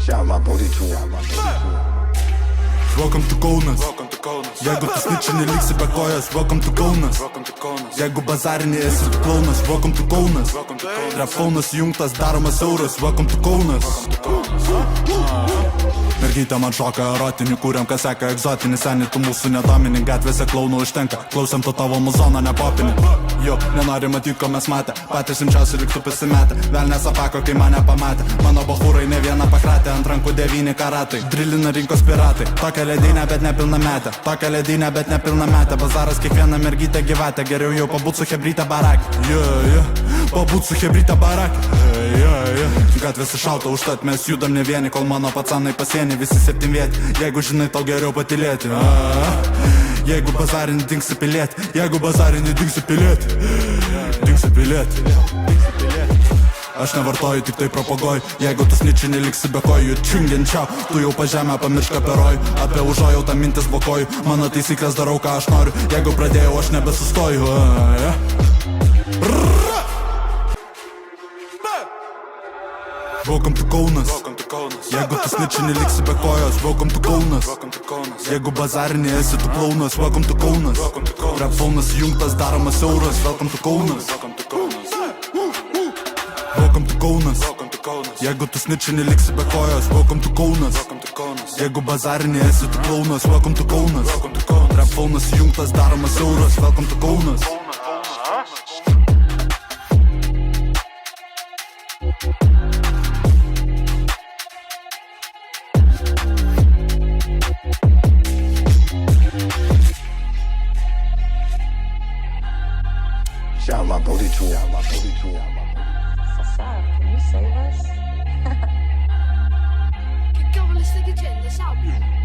Siema, body tour. Welcome to Kaunas. Jeigu tu sničini liksi be kojas, welcome to Kaunas. Jeigu bazarinė esi tu klaunas, welcome to Kaunas. Refonas jungtas, daromas euras, welcome to Kaunas. Mergytė man šoka erotinį, kuriam kas seka egzotinį. Seni tu mūsų nedomini, gatvėse klaunų užtenka. Klausiam tu tavo muzoną, ne popinį. Jo, nenori matyt, ko mes matė. Patys rimčiausi liktų pasimetę. Velnės apako, kai mane pamatė. Mano bachūrai ne vieną pakratė, ant rankų 9 karatai. Drilina rinkos piratai. Tokia ledinė, bet nepilna metė. Tokia ledinė, bet nepilna metė. Bazaras kiekviena mergytė gyvatė. Geriau jau pabūt su hebrytė barakė. Pabūt su hebrytė barakė. Gatvėse šauta, užtat mes judam ne vieni, kol mano pacanai pasienį. Visi 7 vieti, jeigu žinai, tau geriau patylėti. Jeigu bazarinį dingsi pilėti, jeigu bazarinį dingsi pilėti, dingsi pilėti. Aš nevartoju, tik tai propaguoju. Jeigu tu sničini liksi be kojų, čiungiančiau, tu jau pažemę pamiršk apie rojų. Apie užuojautą mintis blokoju, mano taisyklės darau, ką aš noriu. Jeigu pradėjau, aš nebesustoju. Welcome to Kaunas. Jeigu tu sničini liksi be kojos, welcome to Kaunas. Jeigu bazarinė esi tu klaunas, welcome to Kaunas. Refonas jungtas, daromas euras, welcome to Kaunas. Welcome to Kaunas. Jeigu tu sničini liksi be kojos, welcome to Kaunas. Jeigu bazarinė esi tu klaunas, welcome to Kaunas. Refonas jungtas, daromas euras, welcome to Kaunas. Siema, body tour. What's up? Can you save us?给我们是个真的小兵。